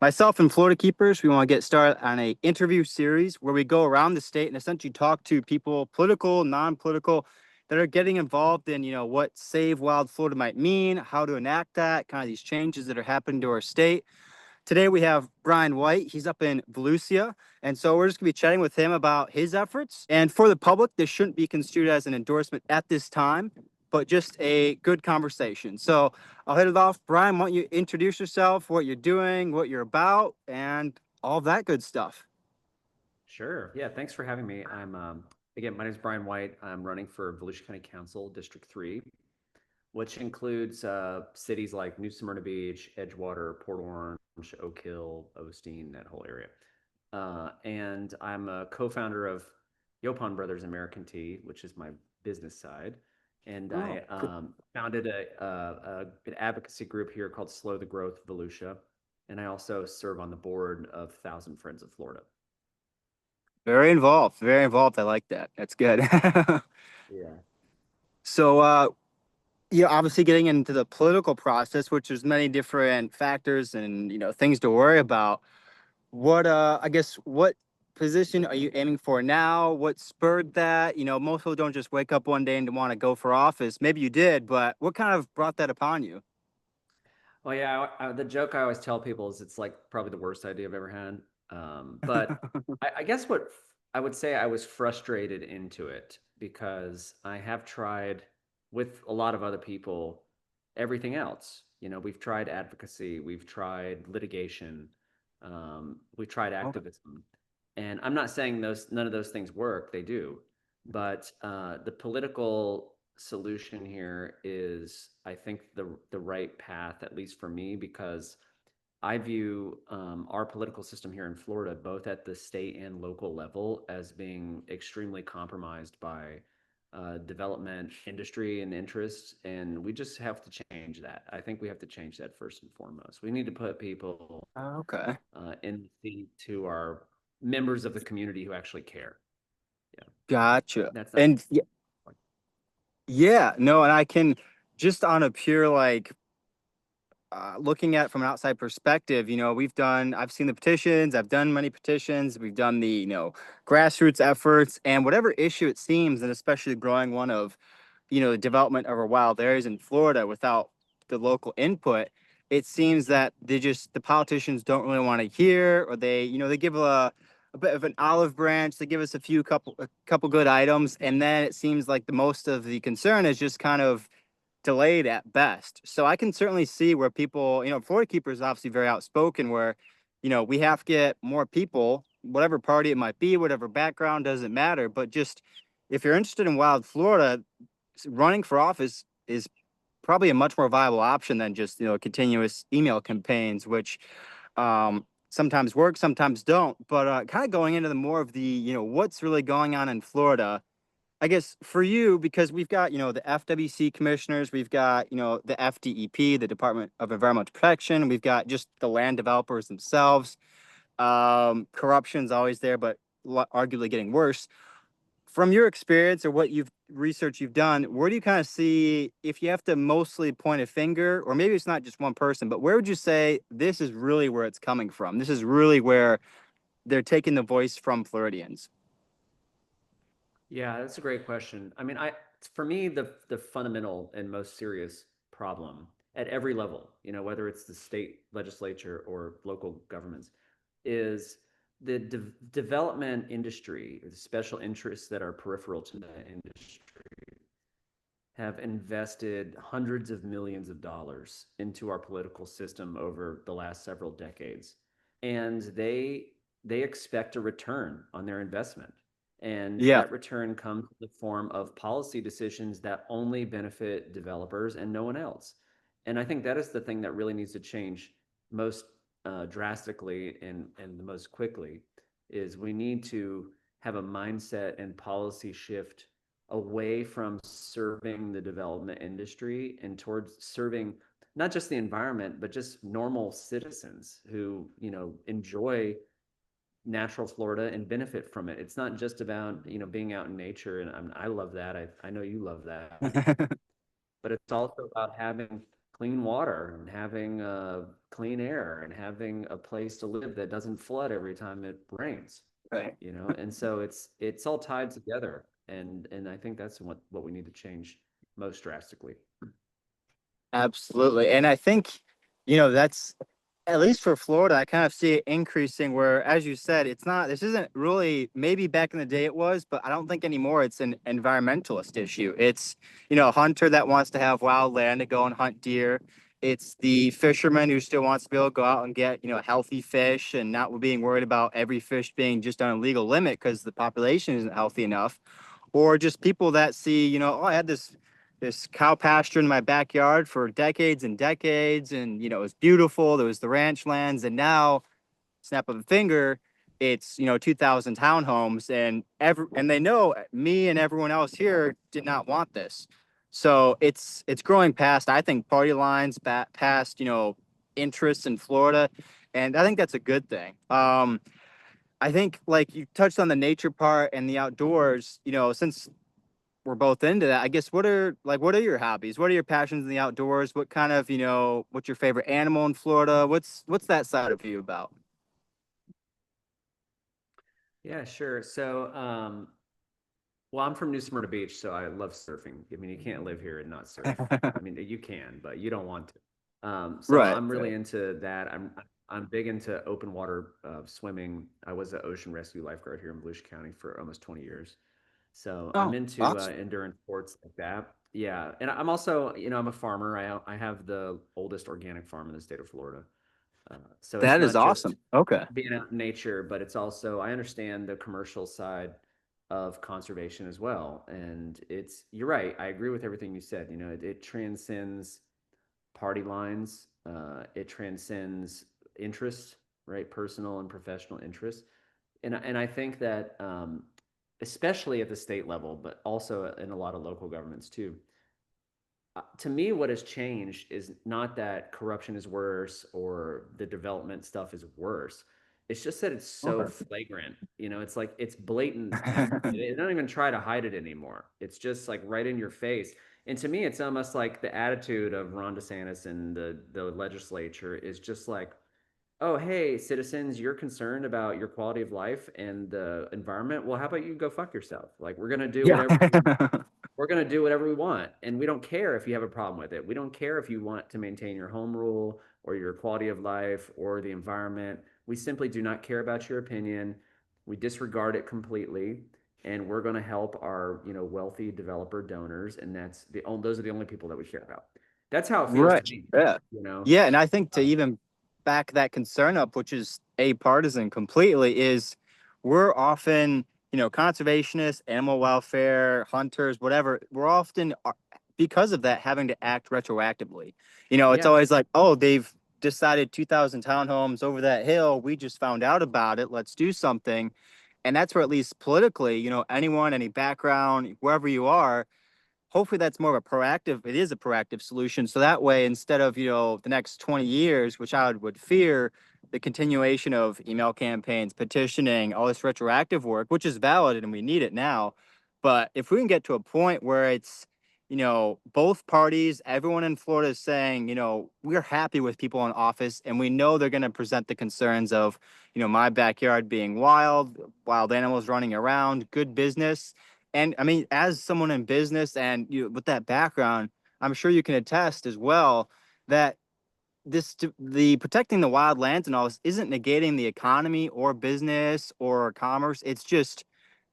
Myself and Florida Keepers, we want to get started on a interview series where we go around the state and essentially talk to people, political, non-political, that are getting involved in, what Save Wild Florida might mean, how to enact that, kind of these changes that are happening to our state. Today we have Bryon White. He's up in Volusia. And so we're just going to be chatting with him about his efforts. And for the public, this shouldn't be construed as an endorsement at this time, but just a good conversation. So I'll hit it off. Bryon, why don't you introduce yourself, what you're doing, what you're about, and all that good stuff. Sure. Yeah. Thanks for having me. Again, my name is Bryon White. I'm running for Volusia County Council, District 3, which includes cities like New Smyrna Beach, Edgewater, Port Orange, Oak Hill, Osteen, that whole area. And I'm a co-founder of Yopon Brothers American Tea, which is my business side. And Oh, I founded an advocacy group here called Slow the Growth Volusia. And I also serve on the board of Thousand Friends of Florida. very involved. Very involved. I like that. That's good. Yeah. So, obviously getting into the political process, which there's many different factors and, things to worry about. What position are you aiming for now? What spurred that? Most people don't just wake up one day and want to go for office. Maybe you did, but what kind of brought that upon you? Well, yeah, the joke I always tell people is it's like probably the worst idea I've ever had. But I guess what I would say I was frustrated into it because I have tried with a lot of other people everything else. We've tried advocacy, we've tried litigation, we've tried Okay. activism, and I'm not saying none of those things work. They do, but the political solution here is, I think, the right path, at least for me, because I view our political system here in Florida, both at the state and local level, as being extremely compromised by development, industry, and interests. And we just have to change that. I think we have to change that first and foremost. We need to put people Okay. in the seat who are members of the community who actually care. Yeah, Gotcha. that's And yeah, no, and I can just on a pure looking at it from an outside perspective, I've seen the petitions, I've done many petitions, we've done the, grassroots efforts, and whatever issue it seems, and especially the growing one of, the development of our wild areas in Florida without the local input, it seems that the politicians don't really want to hear, or they give a bit of an olive branch, they give us a couple good items, and then it seems like the most of the concern is just kind of delayed at best. So I can certainly see where people, Florida Keeper is obviously very outspoken, where, we have to get more people, whatever party it might be, whatever background, doesn't matter. But just if you're interested in wild Florida, running for office is probably a much more viable option than just, continuous email campaigns, which sometimes work, sometimes don't. But kind of going into the more of the, what's really going on in Florida. I guess for you, because we've got, the FWC commissioners, we've got, the FDEP, the Department of Environmental Protection, we've got just the land developers themselves. Corruption's always there, but arguably getting worse. From your experience or what you've done, where do you kind of see, if you have to mostly point a finger, or maybe it's not just one person, but where would you say this is really where it's coming from? This is really where they're taking the voice from Floridians. Yeah, that's a great question. I mean, for me, the fundamental and most serious problem at every level, whether it's the state legislature or local governments, is the development industry, or the special interests that are peripheral to that industry, have invested hundreds of millions of dollars into our political system over the last several decades, and they expect a return on their investment. And Yeah. that return comes in the form of policy decisions that only benefit developers and no one else. And I think that is the thing that really needs to change most drastically and the most quickly, is we need to have a mindset and policy shift away from serving the development industry and towards serving not just the environment, but just normal citizens who, enjoy natural Florida and benefit from it. It's not just about, being out in nature. And I love that. I know you love that. But it's also about having clean water and having clean air and having a place to live that doesn't flood every time it rains, Right. you know? And so it's all tied together. And I think that's what we need to change most drastically. Absolutely. And I think, that's at least for Florida, I kind of see it increasing where, as you said, this isn't really, maybe back in the day it was, but I don't think anymore it's an environmentalist issue. It's, a hunter that wants to have wild land to go and hunt deer. It's the fisherman who still wants to be able to go out and get, healthy fish and not being worried about every fish being just on a legal limit because the population isn't healthy enough. Or just people that see, oh, I had this cow pasture in my backyard for decades and decades, and it was beautiful. There was the ranch lands, and now, snap of a finger, it's 2,000 townhomes, and they know me and everyone else here did not want this. So it's growing past, I think, party lines, past interests in Florida, and I think that's a good thing. I think, like you touched on the nature part and the outdoors, since we're both into that, I guess what are your hobbies? What are your passions in the outdoors? What kind of, what's your favorite animal in Florida? What's that side of you about? Yeah, sure. So, well, I'm from New Smyrna Beach, so I love surfing. I mean, you can't live here and not surf. I mean, you can, but you don't want to. So Right, I'm really right. into that. I'm big into open water swimming. I was an ocean rescue lifeguard here in Volusia County for almost 20 years. So I'm Oh, into awesome. endurance sports like that. Yeah, and I'm also, I'm a farmer. I have the oldest organic farm in the state of Florida. So it's That is not just awesome. Okay. being out in nature, but it's also I understand the commercial side of conservation as well. And you're right. I agree with everything you said. It transcends party lines. It transcends interest, right? Personal and professional interest. And I think that especially at the state level, but also in a lot of local governments too, to me, what has changed is not that corruption is worse or the development stuff is worse. It's just that it's so Okay. flagrant. It's like it's blatant. They don't even try to hide it anymore. It's just like right in your face. And to me, it's almost like the attitude of Ron DeSantis and the legislature is just like, oh, hey, citizens, you're concerned about your quality of life and the environment. Well, how about you go fuck yourself? Like Yeah. we're going to do whatever we want. And we don't care if you have a problem with it. We don't care if you want to maintain your home rule or your quality of life or the environment. We simply do not care about your opinion. We disregard it completely. And we're going to help our, wealthy developer donors. And those are the only people that we care about. That's how it feels Right. to me, Yeah. you know? Yeah, and I think to Um, even back that concern up, which is a partisan completely, is we're often, conservationists, animal welfare, hunters, whatever, we're often, because of that, having to act retroactively. It's yeah. always like, oh, they've decided 2,000 townhomes over that hill. We just found out about it. Let's do something. And that's where, at least politically, anyone, any background, wherever you are, hopefully that's more of a proactive, it is a proactive solution. So that way, instead of, the next 20 years, which I would fear, the continuation of email campaigns, petitioning, all this retroactive work, which is valid and we need it now. But if we can get to a point where it's, both parties, everyone in Florida is saying, we're happy with people in office and we know they're going to present the concerns of, my backyard being wild animals running around, good business. And I mean, as someone in business and with that background, I'm sure you can attest as well that the protecting the wild lands and all this isn't negating the economy or business or commerce. It's just,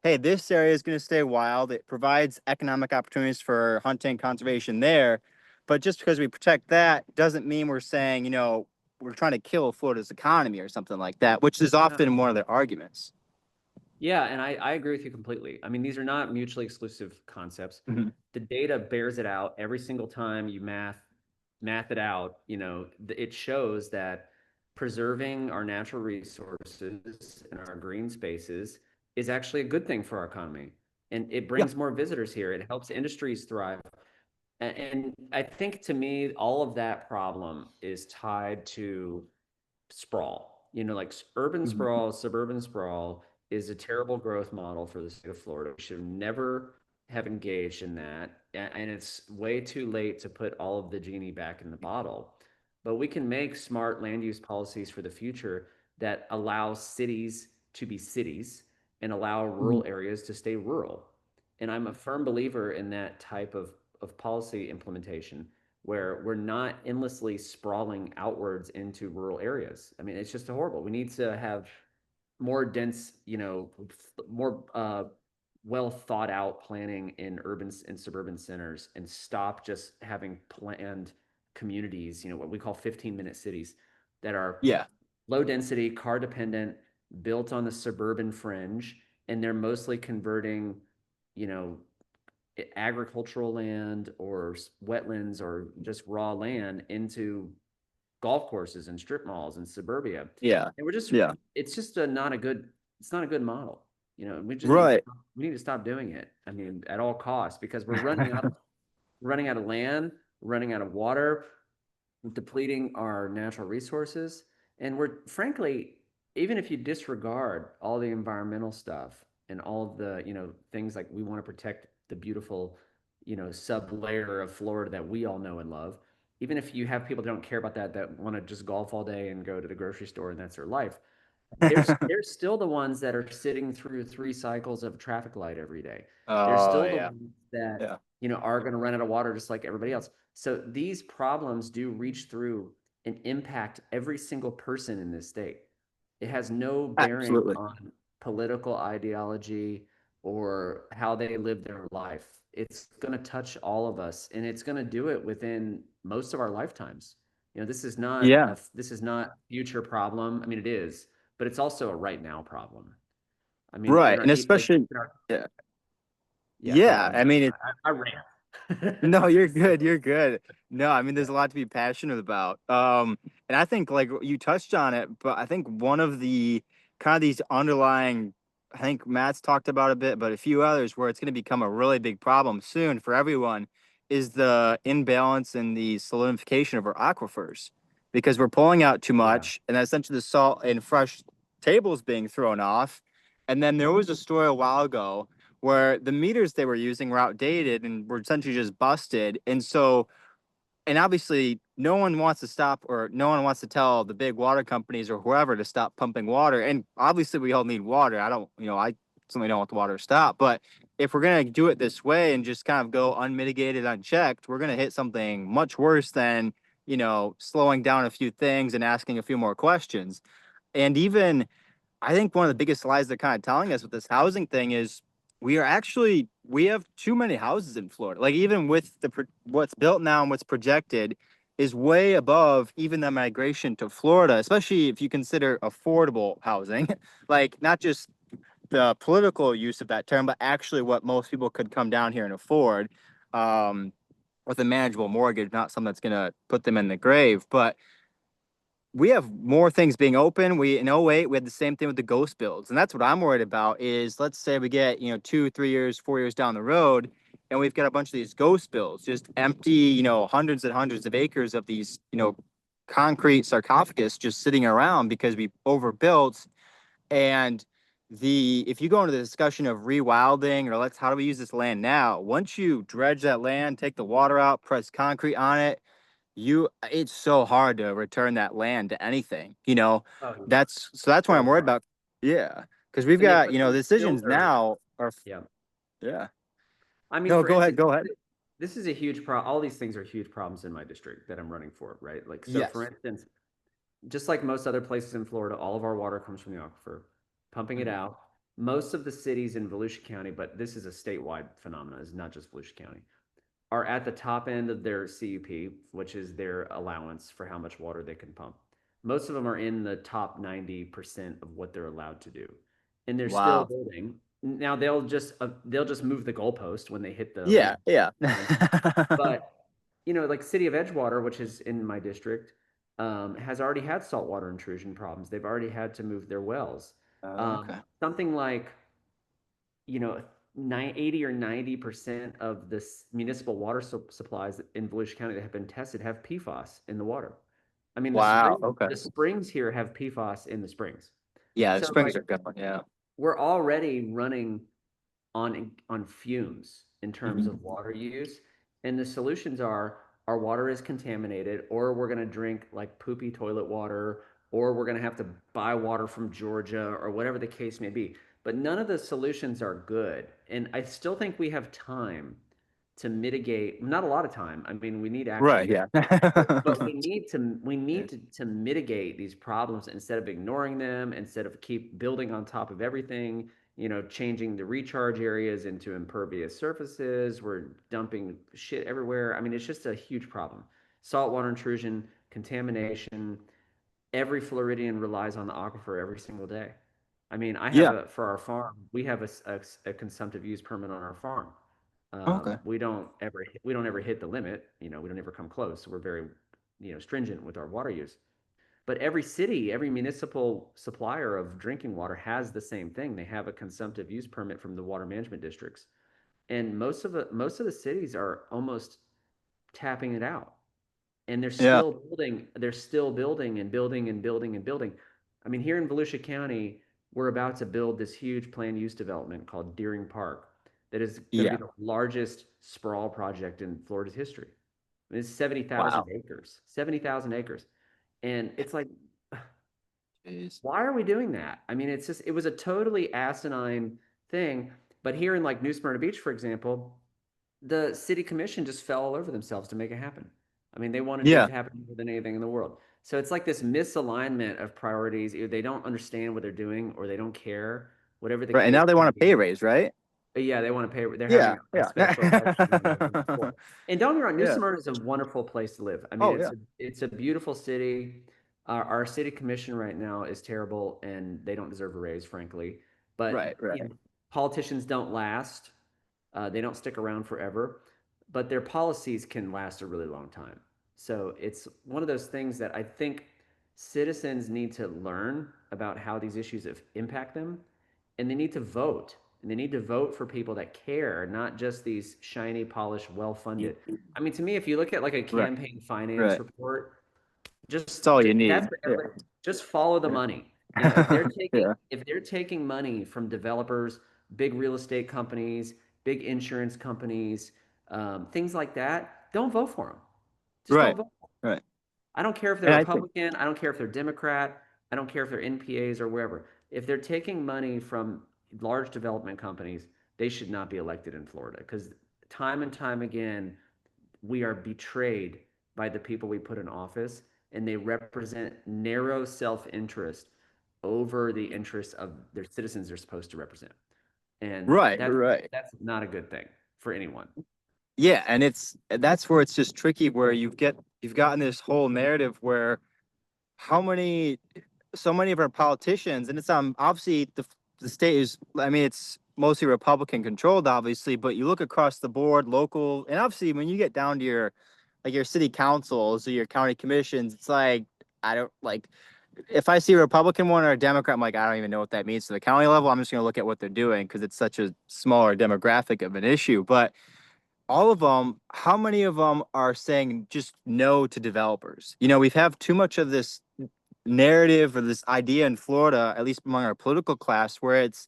hey, this area is going to stay wild. It provides economic opportunities for hunting conservation there. But just because we protect that doesn't mean we're saying, we're trying to kill Florida's economy or something like that, which is No. often one of their arguments. Yeah, and I agree with you completely. I mean, these are not mutually exclusive concepts. Mhm. The data bears it out every single time you math it out, it shows that preserving our natural resources and our green spaces is actually a good thing for our economy. And it Yeah. brings more visitors here. It helps industries thrive. And I think to me, all of that problem is tied to sprawl. Like urban Mhm. sprawl, suburban sprawl is a terrible growth model for the state of Florida. We should never have engaged in that. and it's way too late to put all of the genie back in the bottle. But we can make smart land use policies for the future that allow cities to be cities and allow rural areas to stay rural. And I'm a firm believer in that type of policy implementation where we're not endlessly sprawling outwards into rural areas. I mean, it's just horrible. We need to have more dense, more well thought out planning in urban and suburban centers and stop just having planned communities, what we call 15-minute cities that are Yeah. low density, car dependent, built on the suburban fringe, and they're mostly converting, you know, agricultural land or wetlands or just raw land into golf courses and strip malls and suburbia. Yeah. And we're just Yeah. it's just a not a good it's not a good model. We just need to Right. we need to stop doing it. I mean, at all costs because we're running out of land, running out of water, depleting our natural resources, and we're frankly, even if you disregard all the environmental stuff and all of the, things like we want to protect the beautiful, sub layer of Florida that we all know and love, even if you have people that don't care about that want to just golf all day and go to the grocery store and that's their life, there's still the ones that are sitting through 3 cycles of traffic light every day. There's Oh still the yeah. ones that, Yeah. are going to run out of water just like everybody else. So these problems do reach through and impact every single person in this state. It has no bearing Absolutely. on political ideology or how they live their life. It's going to touch all of us, and it's going to do it within most of our lifetimes. Yeah. This is not future problem. I mean, it is, but it's also a right now problem. I mean, Right. And especially, yeah. yeah, go ahead. Yeah. I'm I sorry. mean, it, I ran. no, you're good. You're good. No, I mean, there's a lot to be passionate about. And I think like you touched on it, but I think one of the kind of these underlying, I think Matt's talked about a bit, but a few others where it's going to become a really big problem soon for everyone is the imbalance in the solidification of our aquifers because we're pulling out too Yeah. much and essentially the salt and fresh tables being thrown off. And then there was a story a while ago where the meters they were using were outdated and were essentially just busted. And so, and obviously, no one wants to stop or no one wants to tell the big water companies or whoever to stop pumping water. And obviously, we all need water. I don't, I certainly don't want the water to stop. But if we're going to do it this way and just kind of go unmitigated, unchecked, we're going to hit something much worse than, slowing down a few things and asking a few more questions. And even I think one of the biggest lies they're kind of telling us with this housing thing is we have too many houses in Florida. Like even with what's built now and what's projected is way above even the migration to Florida, especially if you consider affordable housing, like not just the political use of that term, but actually what most people could come down here and afford, um, with a manageable mortgage, not something that's going to put them in the grave. But we have more things being open. We in '08 we had the same thing with the ghost builds, and that's what I'm worried about. Is let's say we get 2, 3 years, 4 years down the road, and we've got a bunch of these ghost builds, just empty, hundreds and hundreds of acres of these, concrete sarcophagus just sitting around because we overbuilt. And if you go into the discussion of rewilding or how do we use this land now, once you dredge that land, take the water out, press concrete on it, it's so hard to return that land to anything, Oh, yeah. that's why I'm So worried hard. about. Yeah, because we've And they got, put these decisions filters. now are. Yeah. Yeah. I mean, No, for go ahead, instance, go ahead. this is a huge problem. All these things are huge problems in my district that I'm running for, right? Like, so for Yes. instance, just like most other places in Florida, all of our water comes from the aquifer, pumping it Mhm. out. Most of the cities in Volusia County, but this is a statewide phenomenon, it's not just Volusia County, are at the top end of their CUP, which is their allowance for how much water they can pump. Most of them are in the top 90% of what they're allowed to do. And they're still Wow. building. Now they'll just move the goalpost when they hit the Yeah, legal yeah. line. But like City of Edgewater, which is in my district, has already had saltwater intrusion problems. They've already had to move their wells. Okay. Something like, you know, 80 or 90% of the municipal water supplies in Volusia County that have been tested have PFAS in the water. I mean, Wow. Okay. the springs here have PFAS in the springs. Yeah, the So springs like are good one. Yeah. we're already running on fumes in terms Mhm. of water use. And the solutions are our water is contaminated, or we're going to drink like poopy toilet water, or we're going to have to buy water from Georgia, or whatever the case may be. But none of the solutions are good. And I still think we have time to mitigate, not a lot of time. I mean, we need Right. action Yeah. now, but we need Yeah. to mitigate these problems instead of ignoring them, instead of keep building on top of everything, changing the recharge areas into impervious surfaces. We're dumping shit everywhere. I mean, it's just a huge problem. Saltwater intrusion, contamination. Every Floridian relies on the aquifer every single day. I mean, Yeah. for our farm, we have a consumptive use permit on our farm. Okay. We don't ever hit the limit. We don't ever come close. We're very, stringent with our water use. But every city, every municipal supplier of drinking water has the same thing. They have a consumptive use permit from the water management districts, and most of the cities are almost tapping it out, and they're Yeah. still building. They're still building and building and building and building. I mean, here in Volusia County, we're about to build this huge planned use development called Deering Park that is going to be Yeah. the largest sprawl project in Florida's history. I mean, it's 70,000 Wow. acres, 70,000 acres. And it's like, Jeez. why are we doing that? I mean, it was a totally asinine thing. But here in like New Smyrna Beach, for example, the city commission just fell all over themselves to make it happen. I mean, they wanted it Yeah. to happen more than anything in the world. So it's like this misalignment of priorities. Either they don't understand what they're doing or they don't care, whatever the Right. And case now they may want a be. pay raise, right? But yeah, they want to pay. They're Yeah. having a Yeah. special election on November 4th. And don't get me wrong, New Yeah. Smyrna is a wonderful place to live. I mean, Oh it's yeah. a beautiful city. Our city commission right now is terrible, and they don't deserve a raise, frankly. But Right. Right. politicians don't last. They don't stick around forever, but their policies can last a really long time. So it's one of those things that I think citizens need to learn about how these issues impact them, and they need to vote. And they need to vote for people that care, not just these shiny, polished, well-funded. I mean, to me, if you look at like a Right. campaign finance Right. report, just, That's all you just that's need. for Yeah. everybody. Just follow the Yeah. money. If they're taking Yeah. if they're taking money from developers, big real estate companies, big insurance companies, things like that, don't vote for them. Just don't Right. vote. Right. I don't care if they're And I think Republican. I don't care if they're Democrat. I don't care if they're NPAs or wherever. If they're taking money from large development companies, they should not be elected in Florida because time and time again, we are betrayed by the people we put in office, and they represent narrow self-interest over the interests of their citizens they're supposed to represent. And right. that's Right. that's not a good thing for anyone. Yeah, and that's where it's just tricky where you've gotten this whole narrative where how many so many of our politicians, and it's obviously the state is, I mean, it's mostly Republican controlled obviously, but you look across the board, local, and obviously when you get down to your like your city councils or your county commissions, it's like I don't like if I see a Republican one or a Democrat, I'm like, I don't even know what that means to the county level. I'm just going to look at what they're doing because it's such a smaller demographic of an issue. But all of them, how many of them are saying just no to developers? We've have too much of this narrative or this idea in Florida, at least among our political class, where it's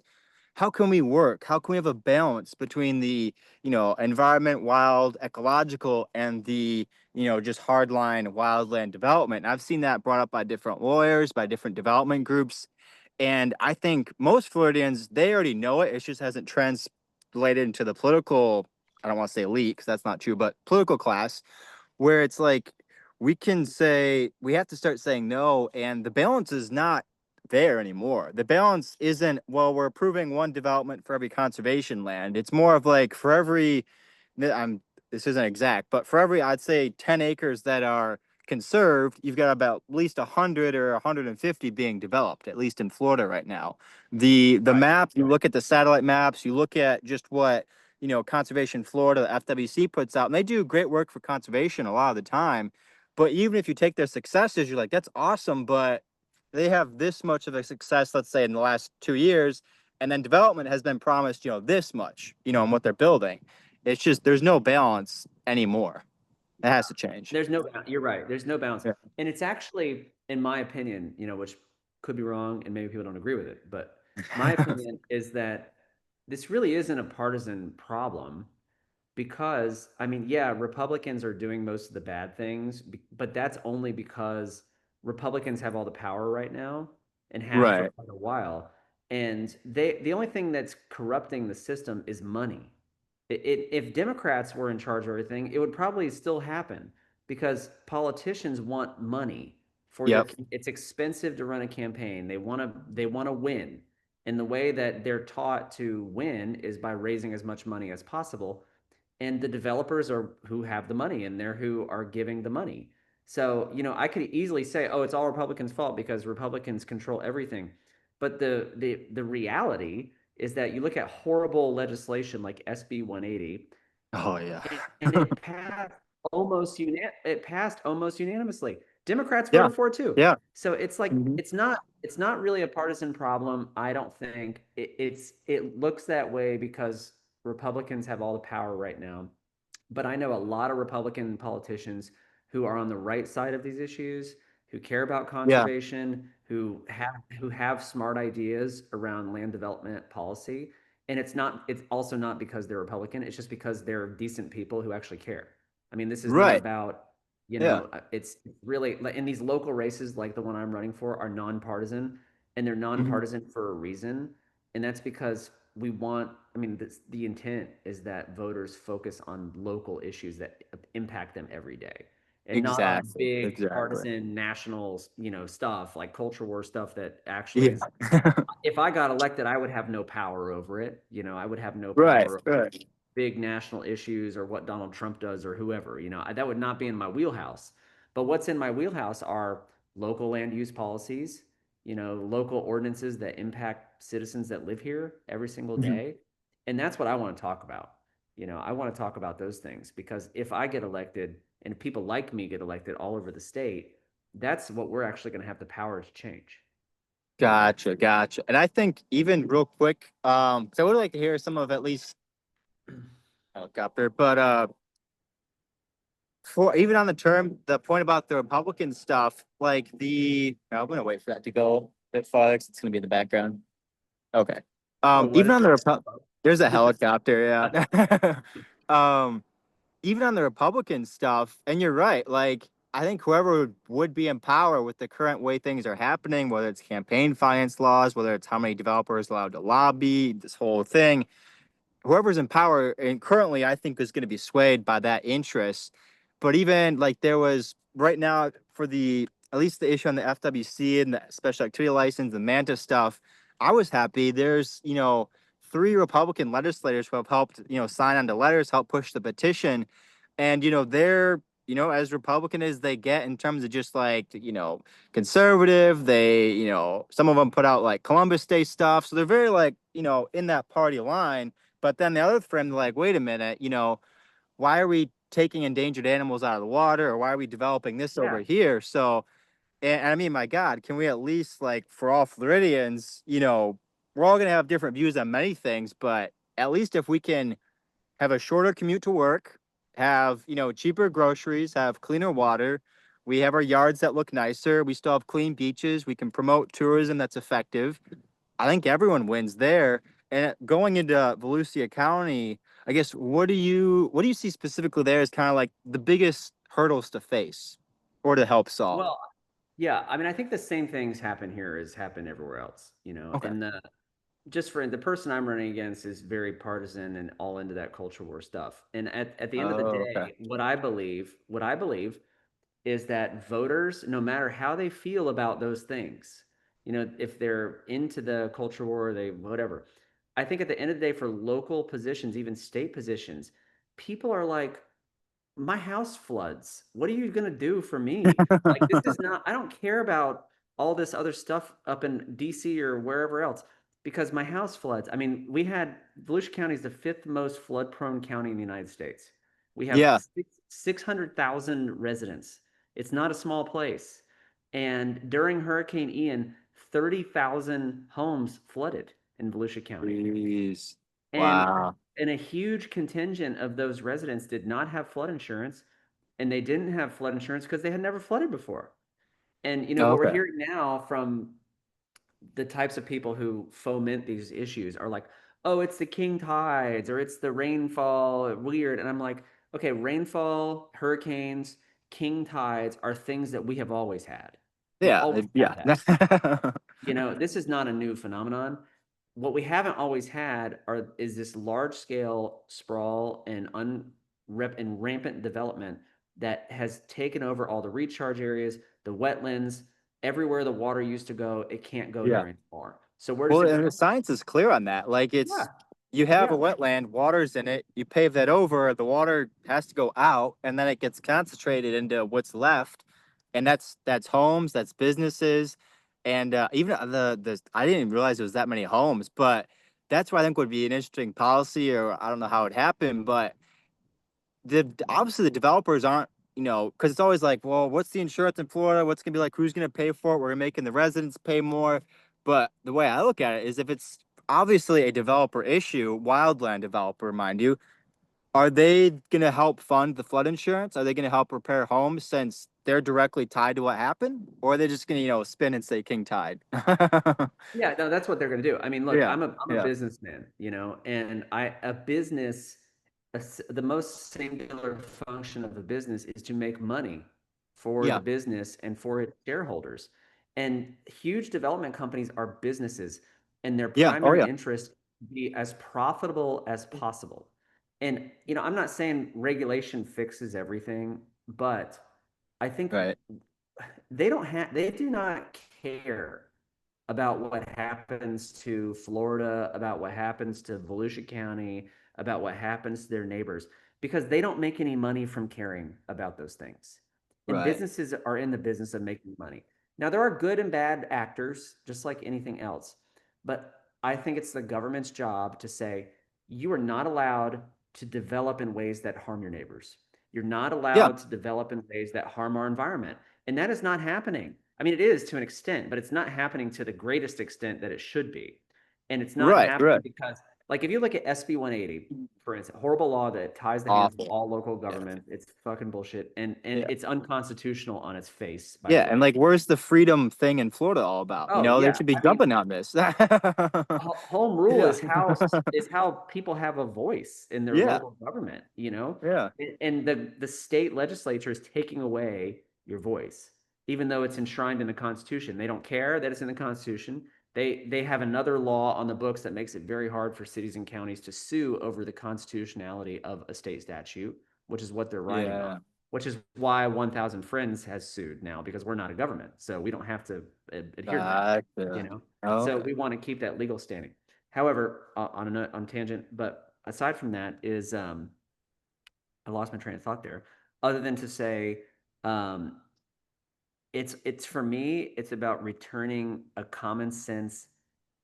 how can we work? How can we have a balance between the, environment, wild, ecological, and the, just hardline wildland development? And I've seen that brought up by different lawyers, by different development groups. And I think most Floridians, they already know it. It just hasn't translated into the political, I don't want to say elite because that's not true, but political class where it's like we have to start saying no, and the balance is not there anymore. The balance isn't, well, we're approving one development for every conservation land. It's more of like for every, I'm this isn't exact, but for every, I'd say 10 acres that are conserved, you've got about at least 100 or 150 being developed, at least in Florida right now. The Right. map, you look at the satellite maps, you look at just what Conservation Florida, the FWC puts out, and they do great work for conservation a lot of the time. But even if you take their successes, you're like, that's awesome, but they have this much of a success, let's say in the last 2 years, and then development has been promised, this much, in what they're building. It's just there's no balance anymore. It has to change. You're right. There's no balance. Yeah. And it's actually, in my opinion, which could be wrong and maybe people don't agree with it, but my opinion is that this really isn't a partisan problem because I mean, yeah, Republicans are doing most of the bad things, but that's only because Republicans have all the power right now and have for Right. quite a while. And the only thing that's corrupting the system is money. If Democrats were in charge of everything, it would probably still happen because politicians want money for Yep. it's expensive to run a campaign. They want to win. And the way that they're taught to win is by raising as much money as possible, and the developers are who have the money and they're who are giving the money. So, I could easily say, oh, it's all Republicans' fault because Republicans control everything. But the reality is that you look at horrible legislation like SB 180, Oh yeah. and it passed almost unanimously. Democrats Yeah. voted for it too. Yeah. So it's like Mhm. it's not really a partisan problem. I don't think it looks that way because Republicans have all the power right now. But I know a lot of Republican politicians who are on the right side of these issues, who care about Yeah. conservation, who have smart ideas around land development policy. And it's also not because they're Republican, it's just because they're decent people who actually care. I mean, this is not Right. about, Yeah. it's really like in these local races like the one I'm running for are nonpartisan, and they're Mhm. nonpartisan for a reason. And that's because we want, I mean, the intent is that voters focus on local issues that impact them every day, and not on Exactly. big Exactly. partisan national, stuff like culture war stuff that actually Yeah. is, if I got elected, I would have no power over it. I would have no Right. power over Right. big national issues or what Donald Trump does or whoever. That would not be in my wheelhouse. But what's in my wheelhouse are local land use policies, local ordinances that impact citizens that live here every single Mhm. day. And that's what I want to talk about. I want to talk about those things because if I get elected and if people like me get elected all over the state, that's what we're actually going to have the power to change. Gotcha. Gotcha. And I think even real quick, 'cause I would like to hear some of at least helicopter, but for even on the term, the point about the Republican stuff, like I'm gonna wait for that to go a bit farther 'cause it's gonna be in the background. Okay. Oh, what Even is on the it? there's a helicopter, yeah. um, even on the Republican stuff, and you're right, like I think whoever would be in power with the current way things are happening, whether it's campaign finance laws, whether it's how many developers allowed to lobby, this whole thing, whoever's in power and currently I think is going to be swayed by that interest. But even like there was right now for the at least the issue on the FWC and the special activity license, the Manta stuff, I was happy. There's, three Republican legislators who have helped, sign on the letters, help push the petition. And, they're, as Republican as they get in terms of just like, conservative. They, some of them put out like Columbus Day stuff. So they're very like, in that party line. But then the other friend, like, wait a minute, why are we taking endangered animals out of the water, or why are we developing this over Yeah. here? So, and I mean, my God, can we at least, like, for all Floridians, we're all gonna have different views on many things, but at least if we can have a shorter commute to work, have, cheaper groceries, have cleaner water, we have our yards that look nicer, we still have clean beaches, we can promote tourism that's effective. I think everyone wins there. And going into Volusia County, I guess what do you see specifically there as kind of like the biggest hurdles to face or to help solve? Well, yeah, I mean, I think the same things happen here as happen everywhere else, Okay. and just for the person I'm running against is very partisan and all into that culture war stuff. And at the end of the Oh, okay. day, what I believe is that voters, no matter how they feel about those things, if they're into the culture war, they whatever. I think at the end of the day, for local positions, even state positions, people are like, my house floods. What are you going to do for me? Like, this is not, I don't care about all this other stuff up in DC or wherever else because my house floods. I mean, Volusia County is the fifth most flood prone county in the United States. We have Yeah. 600,000 residents. It's not a small place. And during Hurricane Ian, 30,000 homes flooded in Volusia County. Jeez. And Wow. and a huge contingent of those residents did not have flood insurance, and they didn't have flood insurance because they had never flooded before. And what we're Okay. hearing now from the types of people who foment these issues are like, oh, it's the king tides or it's the rainfall, weird. And I'm like, okay, rainfall, hurricanes, king tides are things that we have always had. We've Yeah, always had yeah. that. This is not a new phenomenon. What we haven't always had is this large scale sprawl and rampant development that has taken over all the recharge areas, the wetlands, everywhere the water used to go, it can't go Yeah. there anymore. So where does Well, it and the go? science is clear on that. Like Yeah, it's you have yeah, a wetland, water's in it, you pave that over, the water has to go out, and then it gets concentrated into what's left, and that's homes, that's businesses, and even the I didn't even realize there was that many homes, but that's what I think would be an interesting policy, or I don't know how it happened, but the obviously the developers aren't, because it's always like, well, what's the insurance in Florida? What's gonna be like? Who's gonna pay for it? We're making the residents pay more. But the way I look at it is, if it's obviously a developer issue, wildland developer, mind you, are they gonna help fund the flood insurance? Are they gonna help repair homes since they're directly tied to what happened, or are they just gonna spin and say King Tide? yeah. No, that's what they're going to do. I mean, look, Yeah, I'm a yeah, businessman, and a business, the most singular function of a business is to make money for the yeah, business and for its shareholders. And huge development companies are businesses, and their yeah. Oh primary yeah, interest be as profitable as possible. And I'm not saying regulation fixes everything, but I think right. they do not care about what happens to Florida, about what happens to Volusia County, about what happens to their neighbors, because they don't make any money from caring about those things. And Right. businesses are in the business of making money. Now, there are good and bad actors, just like anything else. But I think it's the government's job to say, you are not allowed to develop in ways that harm your neighbors. You're not Yeah. allowed to develop in ways that harm our environment. And that is not happening. I mean, it is to an extent, but it's not happening to the greatest extent that it should be. And it's not Right. happening Right. because, like, if you look at SB 180, for instance, horrible law that ties the hands of Awful. all local Yeah. government, it's fucking bullshit. And Yeah. it's unconstitutional on its face, by the Yeah, and way. like, where's the freedom thing in Florida all about? Oh, They yeah. should be I mean, jumping on this. home rule Yeah, is how people have a voice in their yeah, local government. yeah, And the state legislature is taking away your voice, even though it's enshrined in the Constitution. They don't care that it's in the Constitution. They have another law on the books that makes it very hard for cities and counties to sue over the constitutionality of a state statute, which is what they're writing on. yeah. Which is why 1,000 Friends has sued now, because we're not a government, so we don't have to adhere to that. You Gotcha. know, so Okay. we want to keep that legal standing. However, on tangent, but aside from that, is I lost my train of thought there. Other than to say, um, it's for me, it's about returning a common sense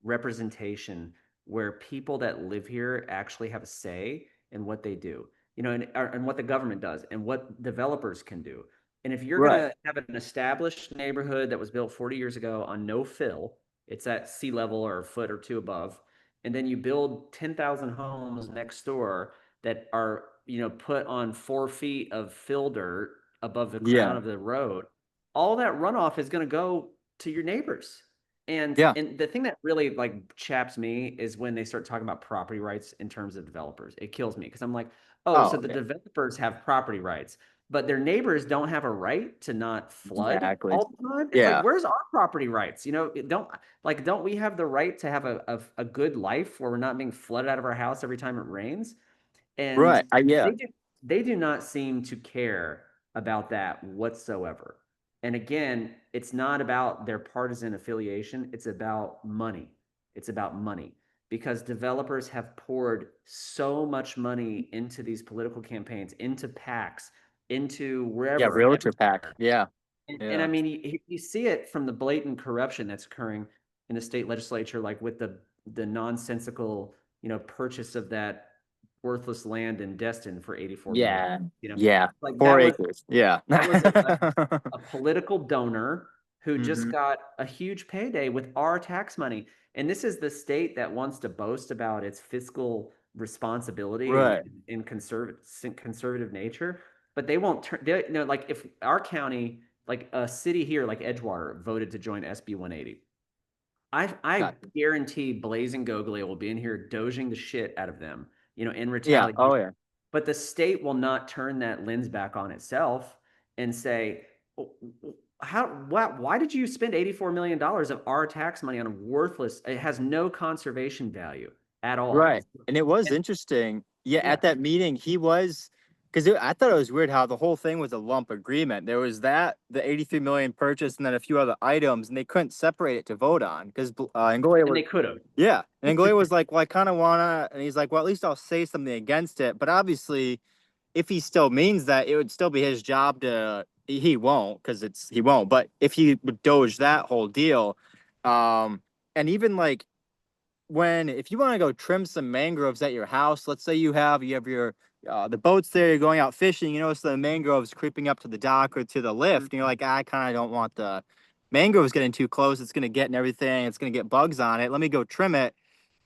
representation where people that live here actually have a say in what they do, and what the government does and what developers can do. And if you're going Right. to have an established neighborhood that was built 40 years ago on no fill, it's at sea level or a foot or two above, and then you build 10,000 homes next door that are, put on 4 feet of fill dirt above the crown Yeah. of the road, all that runoff is going to go to your neighbors. And Yeah. and the thing that really like chaps me is when they start talking about property rights in terms of developers. It kills me because I'm like, oh, so Oh, the yeah. developers have property rights, but their neighbors don't have a right to not flood Exactly. all the time. It's like, Yeah. where's our property rights? Don't we have the right to have a good life where we're not being flooded out of our house every time it rains? And Right. Yeah. they do they do not seem to care about that whatsoever. And again, it's not about their partisan affiliation, it's about money. It's about money because developers have poured so much money into these political campaigns, into PACs, into Yeah. wherever, Realtor pack. everywhere. Yeah. And I Yeah. mean, you see it from the blatant corruption that's occurring in the state legislature, like with the nonsensical, purchase of that worthless land in Destin for 84 million. Yeah. You know, Yeah. like Four acres. Yeah. that was a political donor who just Hmm. got a huge payday with our tax money. And this is the state that wants to boast about its fiscal responsibility and Right. in conservative nature, but they won't turn. Like if our county, like a city here, like Edgewater, voted to join SB 180, I Got guarantee Blazing Goglia will be in here doging the shit out of them, in yeah. retaliation. Oh yeah. But the state will not turn that lens back on itself and say, why did you spend $84 million of our tax money on a worthless, it has no conservation value at all. Right. And it was And interesting. Yeah, yeah, at that meeting, he was because I thought it was weird how the whole thing was a lump agreement. There was that the 83 million purchase and then a few other items, and they couldn't separate it to vote on because Angolia and was they could have. yeah, and Angolia was like, well, I kind of wanna, and he's like, well, at least I'll say something against it. But obviously, if he still means that, it would still be his job to. He won't because he won't. But if he would doge that whole deal, and even like when if you want to go trim some mangroves at your house, let's say you have your the boats there, you're going out fishing, you notice the mangroves creeping up to the dock or to the lift, and you're like, I kind of don't want the mangroves getting too close. It's gonna get and everything. It's gonna get bugs on it. Let me go trim it.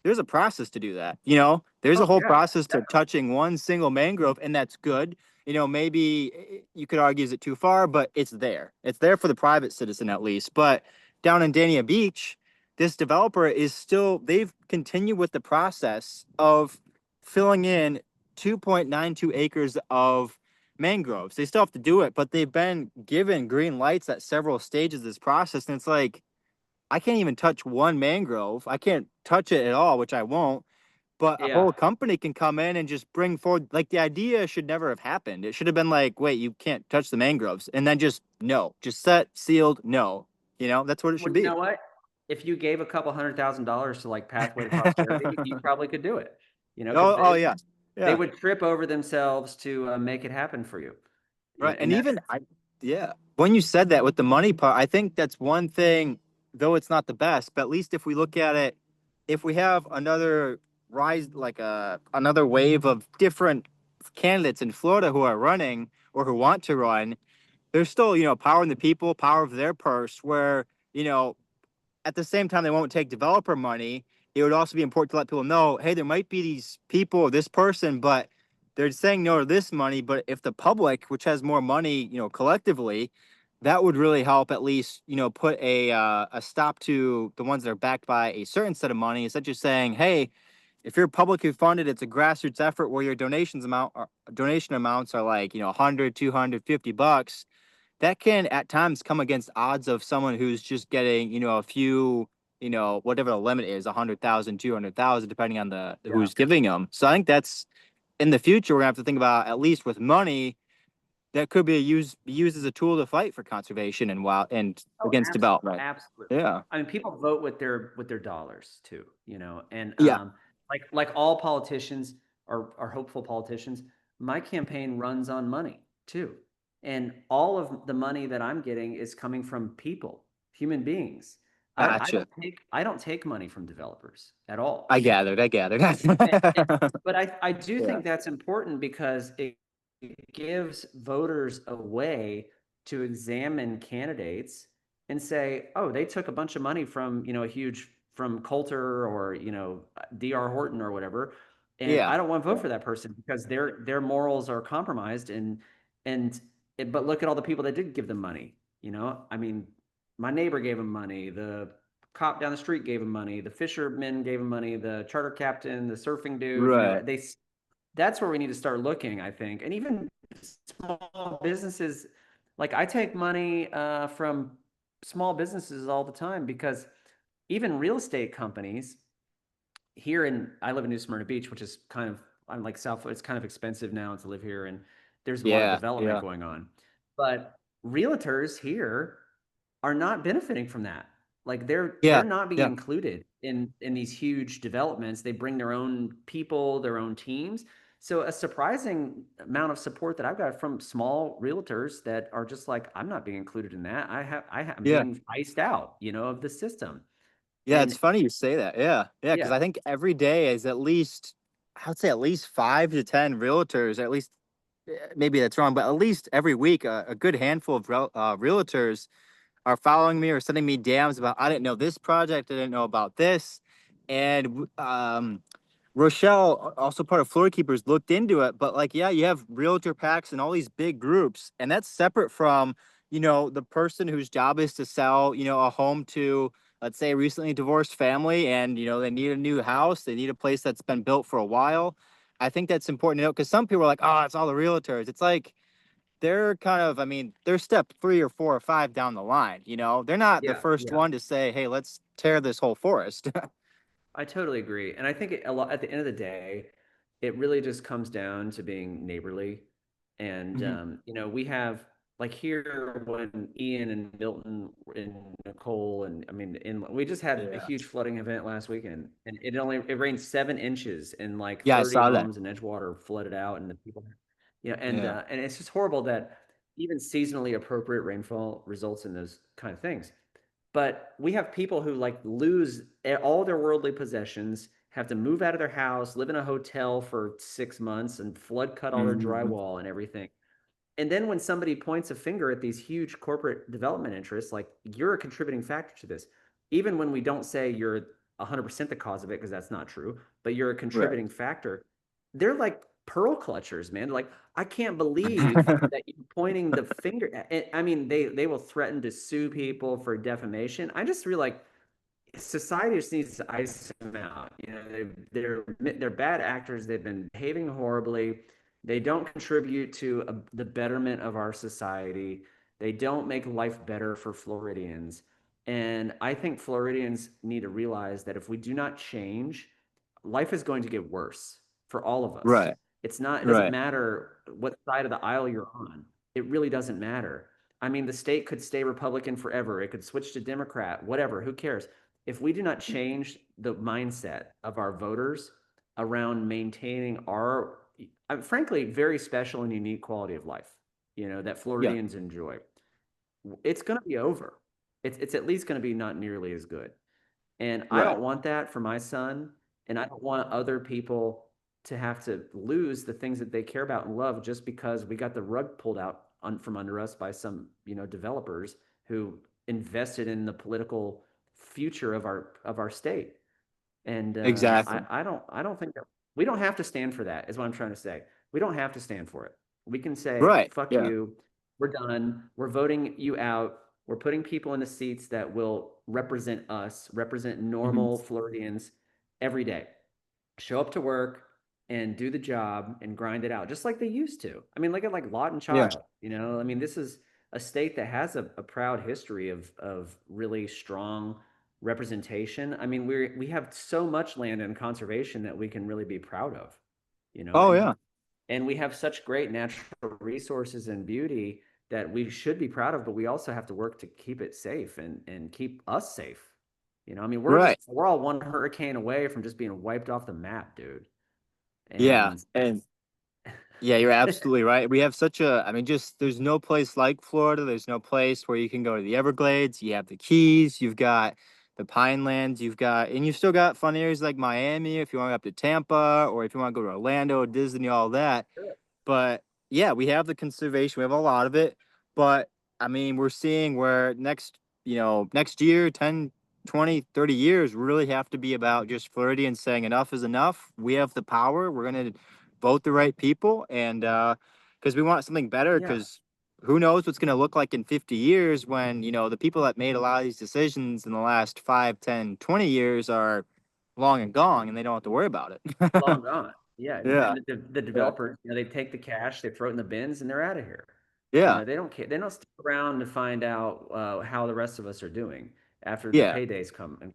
There's a process to do that. There's a Oh whole yeah, process to definitely. touching one single mangrove, and that's good. Maybe you could argue is it too far, but it's there. It's there for the private citizen at least. But down in Dania Beach, this developer is still, they've continued with the process of filling in 2.92 acres of mangroves. They still have to do it, but they've been given green lights at several stages of this process. And it's like, I can't even touch one mangrove. I can't touch it at all, which I won't. But a Yeah. whole company can come in and just bring forward, like the idea should never have happened. It should have been like, wait, you can't touch the mangroves. And then just no, just set, sealed, no. That's what it Well, should you be. know what? If you gave a couple $100,000 to like Pathway to Prosperity, you probably could do it. Because Oh, yeah. they Yeah. would trip over themselves to make it happen for you. Right. And And that's even yeah, when you said that with the money part, I think that's one thing, though it's not the best, but at least if we look at it, if we have another rise, like another wave of different candidates in Florida who are running or who want to run, there's still, power in the people, power of their purse, where, you know, at the same time they won't take developer money. It would also be important to let people know, hey, there might be these people or this person, but they're saying no to this money. But if the public, which has more money, collectively, that would really help at least, put a stop to the ones that are backed by a certain set of money. Instead of just saying, hey, if you're publicly funded, it's a grassroots effort where your donation amounts are like, 100, 250 bucks. That can at times come against odds of someone who's just getting, a few, whatever the limit is, 100,000, 200,000, depending on the yeah. who's giving them. So I think that's in the future, we're gonna have to think about, at least with money, that could be used as a tool to fight for conservation and wild and Oh, against development. absolutely. Yeah. I mean, people vote with their dollars too, and Yeah. like all politicians are hopeful politicians. My campaign runs on money too, and all of the money that I'm getting is coming from people, human beings. Gotcha. I don't take money from developers at all. I gathered. I gathered. But I do Yeah. think that's important because it gives voters a way to examine candidates and say, oh, they took a bunch of money from, a huge from Coulter or, DR Horton or whatever. And Yeah. I don't want to vote Yeah. for that person because their morals are compromised. And but look at all the people that did give them money. I mean, my neighbor gave him money. The cop down the street gave him money. The fishermen gave him money. The charter captain, the surfing dude, Right. that's where we need to start looking, I think. And even small businesses, like I take money from small businesses all the time because even real estate companies here I live in New Smyrna Beach, which is kind of, I'm like South, it's kind of expensive now to live here and there's a lot of Yeah. development Yeah. going on. But realtors here are not benefiting from that. Like they're Yeah. not being Yeah. included in these huge developments. They bring their own people, their own teams. So a surprising amount of support that I've got from small realtors that are just like, I'm not being included in that. I'm Yeah. being iced out, of the system. Yeah, it's And funny you say that. Yeah. Yeah, because yeah, I think every day is at least, I would say at least 5 to 10 realtors, at least maybe that's wrong, but at least every week a good handful of realtors are following me or sending me DMs about, I didn't know this project, I didn't know about this. And Rochelle, also part of Floor Keepers, looked into it. But like, yeah, you have realtor packs and all these big groups, and that's separate from, the person whose job is to sell, a home to let's say, recently divorced family, and they need a new house, they need a place that's been built for a while. I think that's important to know because some people are like, oh, it's all the realtors. It's like they're kind of, I mean, they're step 3 or 4 or 5 down the line. They're not the Yeah, first yeah. one to say, hey, let's tear this whole forest. I totally agree. And I think a lot at the end of the day, it really just comes down to being neighborly. And Mhm. we have like here when Ian and Milton and Nicole and I mean we just had a Yeah. huge flooding event last weekend and it rained 7 inches and like Yeah, I 30 saw that. homes in Edgewater flooded out and the people Yeah. and it's just horrible that even seasonally appropriate rainfall results in those kind of things. But we have people who like lose all their worldly possessions, have to move out of their house, live in a hotel for 6 months, and flood cut all their Mhm. drywall and everything. And then when somebody points a finger at these huge corporate development interests, like you're a contributing factor to this, even when we don't say you're 100% the cause of it, because that's not true, but you're a Right. contributing factor, they're like pearl clutchers, man. Like, I can't believe that you're pointing the finger. I mean, they will threaten to sue people for defamation. I just feel like society just needs to ice them out. They're bad actors. They've been behaving horribly. They don't contribute to the betterment of our society. They don't make life better for Floridians. And I think Floridians need to realize that if we do not change, life is going to get worse for all of us. Right. It doesn't Right. matter what side of the aisle you're on. It really doesn't matter. I mean, the state could stay Republican forever. It could switch to Democrat, whatever, who cares? If we do not change the mindset of our voters around maintaining our, frankly, very special and unique quality of life, that Yeah. Floridians enjoy, it's going to be over. It's at least going to be not nearly as good. And I Right. don't want that for my son. And I don't want other people to have to lose the things that they care about and love just because we got the rug pulled out from under us by some, developers who invested in the political future of our state. And Exactly. I don't think that we don't have to stand for that, is what I'm trying to say. We don't have to stand for it. We can say, Right. fuck Yeah. you, we're done, we're voting you out, we're putting people in the seats that will represent us, represent Mhm. normal Floridians every day. Show up to work and do the job and grind it out, just like they used to. I mean, look at like Lot and Yeah. Child, I mean, this is a state that has a proud history of really strong representation. I mean, we have so much land and conservation that we can really be proud of, Oh yeah. and we have such great natural resources and beauty that we should be proud of, but we also have to work to keep it safe and keep us safe. I mean, Right. we're all one hurricane away from just being wiped off the map, dude. Yeah. And And yeah, you're absolutely right. We have such a, I mean, just there's no place like Florida. There's no place where you can go to the Everglades. You have the Keys, you've got the Pinelands, and you've still got fun areas like Miami if you want to go up to Tampa, or if you want to go to Orlando, Disney, all that. But yeah, we have the conservation. We have a lot of it. But I mean, we're seeing where next year, 10, 20, 30 years really have to be about just Floridians saying enough is enough. We have the power. We're going to vote the right people. And because we want something better, yeah, because who knows what's going to look like in 50 years when, the people that made a lot of these decisions in the last 5, 10, 20 years are long and gone and they don't have to worry about it. long gone. Yeah, and Yeah. then the Yeah. developers, they take the cash, they throw it in the bins, and they're out of here. Yeah. They don't care. They don't stick around to find out how the rest of us are doing after the Yeah. paydays come.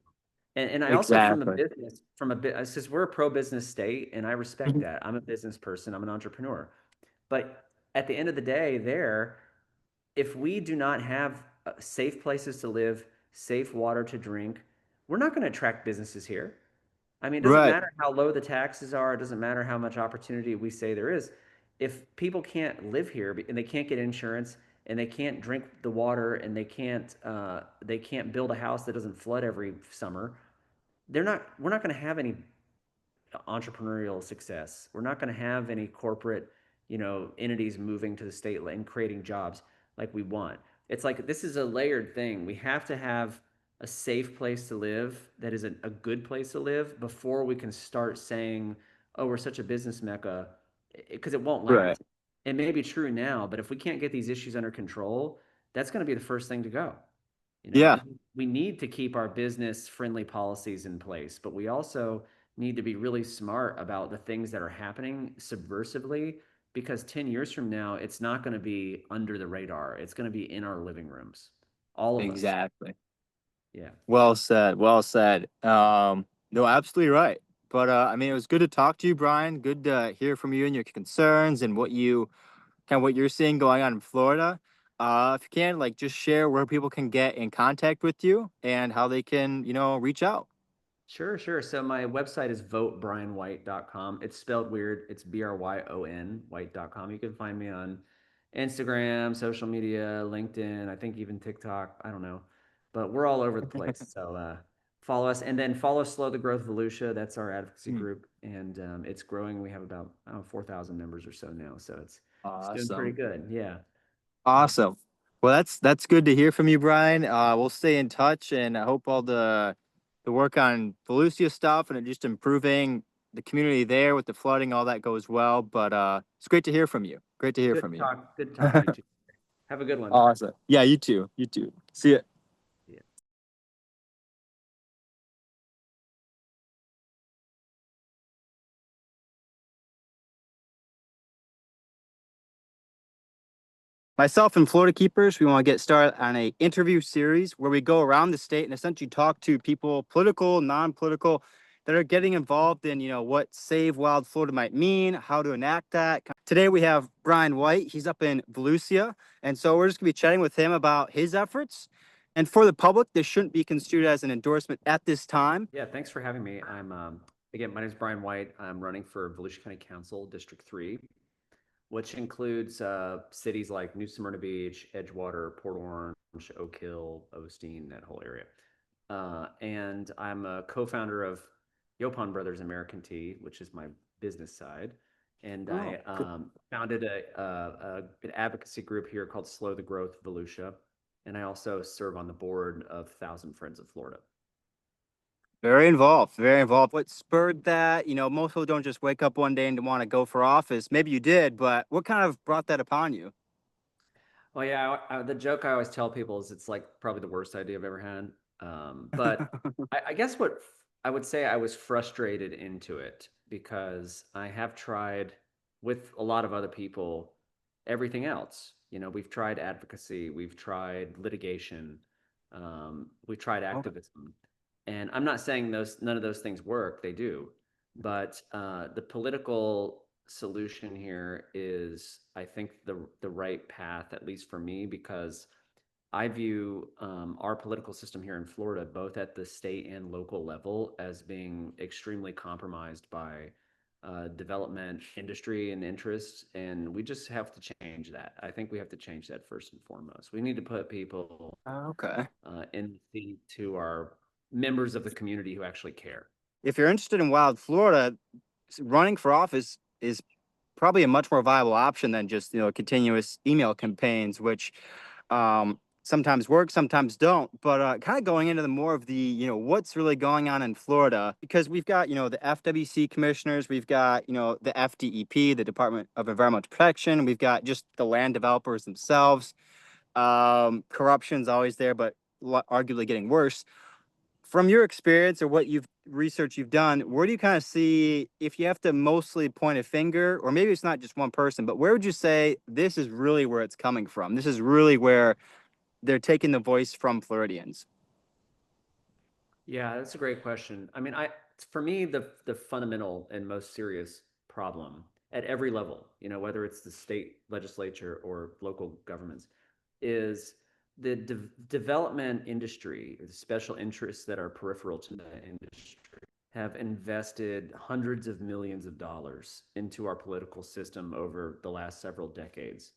And I also, Exactly. from a bit, since we're a pro business state, and I respect Mhm. that. I'm a business person. I'm an entrepreneur. But at the end of the day, if we do not have safe places to live, safe water to drink, we're not going to attract businesses here. I mean, it doesn't Right. matter how low the taxes are. It doesn't matter how much opportunity we say there is. If people can't live here and they can't get insurance and they can't drink the water and they can't build a house that doesn't flood every summer, we're not going to have any entrepreneurial success. We're not going to have any corporate, entities moving to the state and creating jobs like we want. It's like this is a layered thing. We have to have a safe place to live that is a good place to live before we can start saying, oh, we're such a business mecca, because it won't Right. last. It may be true now, but if we can't get these issues under control, that's going to be the first thing to go. You know, Yeah, we need to keep our business friendly policies in place, but we also need to be really smart about the things that are happening subversively because 10 years from now, it's not going to be under the radar. It's going to be in our living rooms. All of us. exactly. Yeah. Well said. Well said. No, absolutely right. But I mean, it was good to talk to you, Brian. Good to hear from you and your concerns and what you kind of what you're seeing going on in Florida. If you can, like, just share where people can get in contact with you and how they can, reach out. Sure, sure. So my website is votebryonwhite.com. It's spelled weird. It's Bryon, white.com. You can find me on Instagram, social media, LinkedIn, I think even TikTok. I don't know. But we're all over the place. So follow us and then follow Slow the Growth Volusia. That's our advocacy Hmm. group. And it's growing. We have about, I don't know, 4,000 members or so now. So it's doing pretty Awesome. good. Yeah. Awesome. Well, that's good to hear from you, Brian. We'll stay in touch, and I hope all the work on Volusia stuff and just improving the community there with the flooding, all that goes well. But it's great to hear from you. Great to hear Good from you. talk. Good talking to you too. Have a good one. Awesome. Yeah, you too. You too. See ya. Yeah. Myself and Florida Keepers, we want to get started on a interview series where we go around the state and essentially talk to people, political, non-political, that are getting involved in, what Save Wild Florida might mean, how to enact that. Today we have Bryon White. He's up in Volusia, and so we're just gonna be chatting with him about his efforts. And for the public, this shouldn't be construed as an endorsement at this time. Yeah, thanks for having me. I'm again, my name is Bryon White. I'm running for Volusia County Council, District 3, which includes cities like New Smyrna Beach, Edgewater, Port Orange, Oak Hill, Osteen, that whole area. And I'm a co-founder of Yopon Brothers American Tea, which is my business side. And Oh, I founded an advocacy group here called Slow the Growth Volusia. And I also serve on the board of Thousand Friends of Florida. very involved, very involved. What spurred that? Most people don't just wake up one day and want to go for office. Maybe you did, but what kind of brought that upon you? Well, yeah, the joke I always tell people is it's like probably the worst idea I've ever had. But I guess what I would say I was frustrated into it because I have tried with a lot of other people everything else. You know, we've tried advocacy, we've tried litigation, we've tried Okay. activism, and I'm not saying none of those things work. They do, but the political solution here is, I think, the right path, at least for me, because I view our political system here in Florida, both at the state and local level, as being extremely compromised by development, industry, and interests. And we just have to change that. I think we have to change that first and foremost. We need to put people Okay. in the seat who are members of the community who actually care. If you're interested in Wild Florida, running for office is probably a much more viable option than just continuous email campaigns, which sometimes work, sometimes don't. But kind of going into the more of the what's really going on in Florida, because we've got the FWC commissioners, we've got the FDEP, the Department of Environmental Protection, we've got just the land developers themselves. Corruption's always there, but arguably getting worse. From your experience or what you've done, where do you kind of see, if you have to mostly point a finger, or maybe it's not just one person, but where would you say this is really where it's coming from? This is really where they're taking the voice from Floridians. Yeah, that's a great question. I mean, for me, the fundamental and most serious problem at every level, you know, whether it's the state legislature or local governments, is the development industry, or the special interests that are peripheral to the industry, have invested hundreds of millions of dollars into our political system over the last several decades.